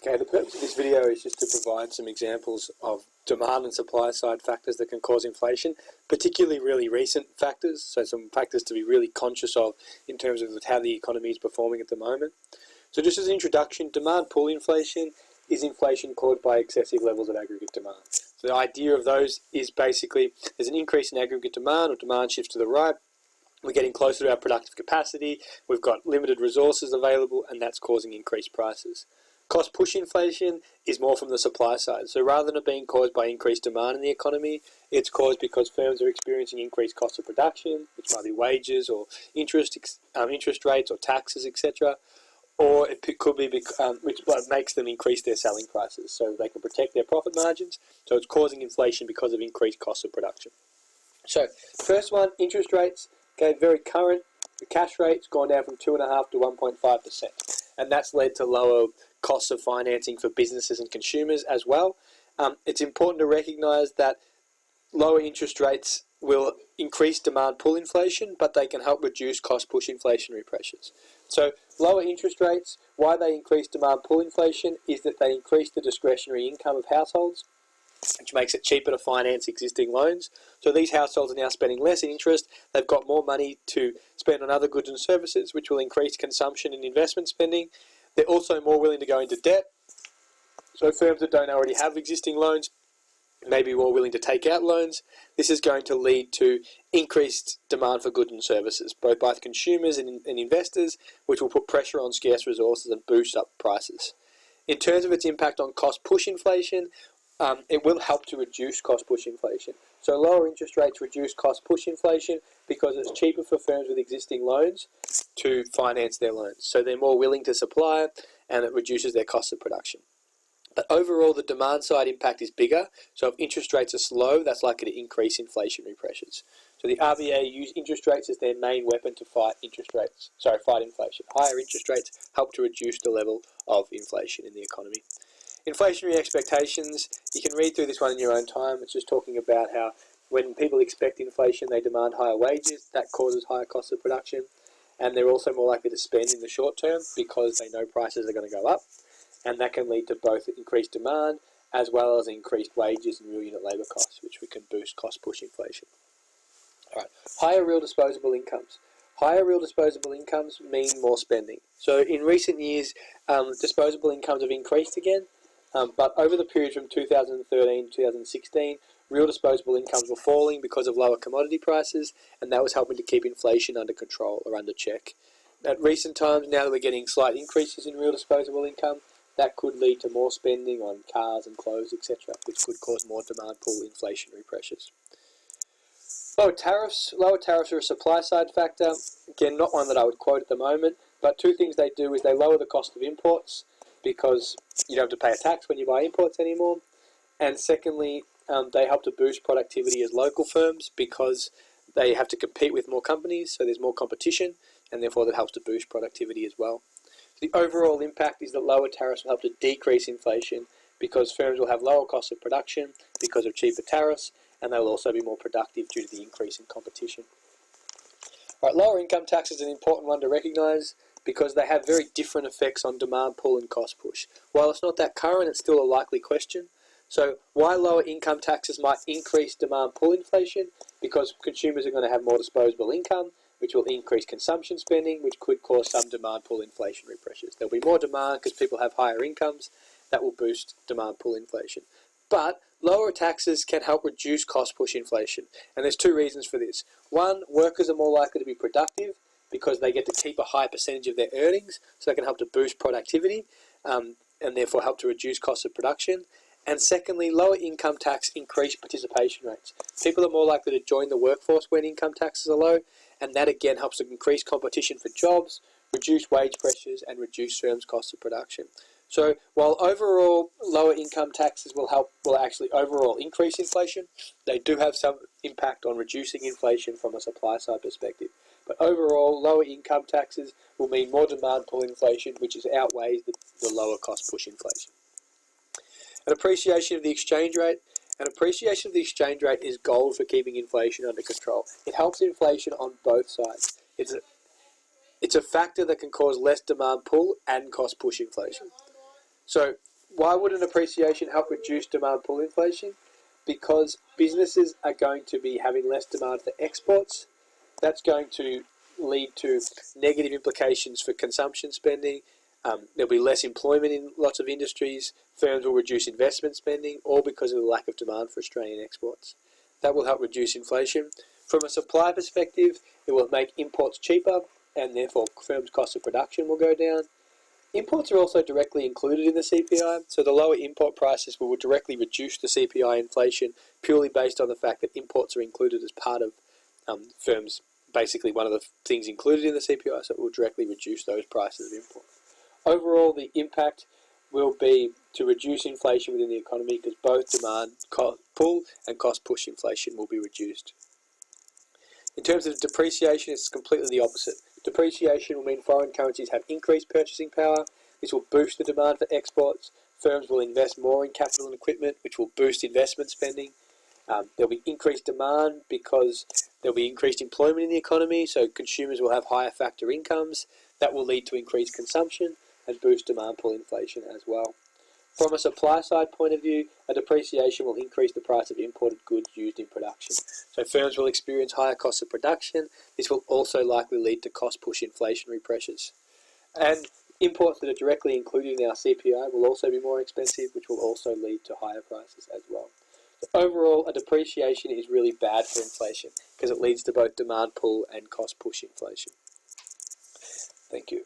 Okay, the purpose of this video is just to provide some examples of demand and supply side factors that can cause inflation, particularly really recent factors, so some factors to be really conscious of in terms of how the economy is performing at the moment. So just as an introduction, demand pull inflation is inflation caused by excessive levels of aggregate demand. So the idea of those is basically there's an increase in aggregate demand or demand shifts to the right. We're getting closer to our productive capacity, we've got limited resources available, and that's causing increased prices. Cost push inflation is more from the supply side. So rather than it being caused by increased demand in the economy, it's caused because firms are experiencing increased costs of production, which might be wages or interest rates or taxes, etc. Or it could be which makes them increase their selling prices so they can protect their profit margins. So it's causing inflation because of increased costs of production. So first one, interest rates. Okay, very current. The cash rate's gone down from 2.5% to 1.5%, and that's led to lower costs of financing for businesses and consumers as well. It's important to recognise that lower interest rates will increase demand pull inflation, but they can help reduce cost push inflationary pressures. So lower interest rates, why they increase demand pull inflation is that they increase the discretionary income of households, which makes it cheaper to finance existing loans. So these households are now spending less in interest, they've got more money to spend on other goods and services, which will increase consumption and investment spending. They're also more willing to go into debt. So firms that don't already have existing loans may be more willing to take out loans. This is going to lead to increased demand for goods and services, both by consumers and investors, which will put pressure on scarce resources and boost up prices. In terms of its impact on cost push inflation, it will help to reduce cost push inflation. So lower interest rates reduce cost push inflation because it's cheaper for firms with existing loans to finance their loans. So they're more willing to supply and it reduces their cost of production. But overall, the demand side impact is bigger. So if interest rates are slow, that's likely to increase inflationary pressures. So the RBA use interest rates as their main weapon to fight inflation. Higher interest rates help to reduce the level of inflation in the economy. Inflationary expectations, you can read through this one in your own time. It's just talking about how when people expect inflation, they demand higher wages. That causes higher costs of production. And they're also more likely to spend in the short term because they know prices are going to go up. And that can lead to both increased demand as well as increased wages and real unit labour costs, which we can boost cost push inflation. All right, higher real disposable incomes. Higher real disposable incomes mean more spending. So in recent years, disposable incomes have increased again. But over the period from 2013 to 2016, real disposable incomes were falling because of lower commodity prices, and that was helping to keep inflation under control or under check. At recent times, now that we're getting slight increases in real disposable income, that could lead to more spending on cars and clothes, etc., which could cause more demand pull inflationary pressures. Lower tariffs. Lower tariffs are a supply side factor. Again, not one that I would quote at the moment, but two things they do is they lower the cost of imports because you don't have to pay a tax when you buy imports anymore. And secondly, they help to boost productivity as local firms because they have to compete with more companies, so there's more competition, and therefore that helps to boost productivity as well. The overall impact is that lower tariffs will help to decrease inflation because firms will have lower costs of production because of cheaper tariffs, and they will also be more productive due to the increase in competition. All right, lower income tax is an important one to recognise because they have very different effects on demand pull and cost push. While it's not that current, it's still a likely question. So why lower income taxes might increase demand pull inflation? Because consumers are going to have more disposable income, which will increase consumption spending, which could cause some demand pull inflationary pressures. There'll be more demand because people have higher incomes. That will boost demand pull inflation. But lower taxes can help reduce cost push inflation. And there's two reasons for this. One, workers are more likely to be productive because they get to keep a high percentage of their earnings, so they can help to boost productivity and therefore help to reduce costs of production. And secondly, lower income tax increase participation rates. People are more likely to join the workforce when income taxes are low, and that again helps to increase competition for jobs, reduce wage pressures, and reduce firms' costs of production. So while overall lower income taxes will actually overall increase inflation, they do have some impact on reducing inflation from a supply side perspective. But overall, lower income taxes will mean more demand pull inflation, which outweighs the lower cost push inflation. An appreciation of the exchange rate. An appreciation of the exchange rate is gold for keeping inflation under control. It helps inflation on both sides. It's a factor that can cause less demand pull and cost push inflation. So why wouldn't depreciation help reduce demand pull inflation? Because businesses are going to be having less demand for exports. That's going to lead to negative implications for consumption spending. There'll be less employment in lots of industries. Firms will reduce investment spending, all because of the lack of demand for Australian exports. That will help reduce inflation. From a supply perspective, it will make imports cheaper, and therefore firms' cost of production will go down. Imports are also directly included in the CPI, so the lower import prices will directly reduce the CPI inflation purely based on the fact that imports are included as part of firms, basically one of the things included in the CPI, so it will directly reduce those prices of import. Overall, the impact will be to reduce inflation within the economy because both demand pull and cost push inflation will be reduced. In terms of depreciation, it's completely the opposite. Depreciation will mean foreign currencies have increased purchasing power. This will boost the demand for exports. Firms will invest more in capital and equipment, which will boost investment spending. There'll be increased demand because there'll be increased employment in the economy, so consumers will have higher factor incomes. That will lead to increased consumption and boost demand pull inflation as well. From a supply side point of view, a depreciation will increase the price of imported goods used in production. So firms will experience higher costs of production. This will also likely lead to cost push inflationary pressures. And imports that are directly included in our CPI will also be more expensive, which will also lead to higher prices as well. So overall, a depreciation is really bad for inflation because it leads to both demand pull and cost push inflation. Thank you.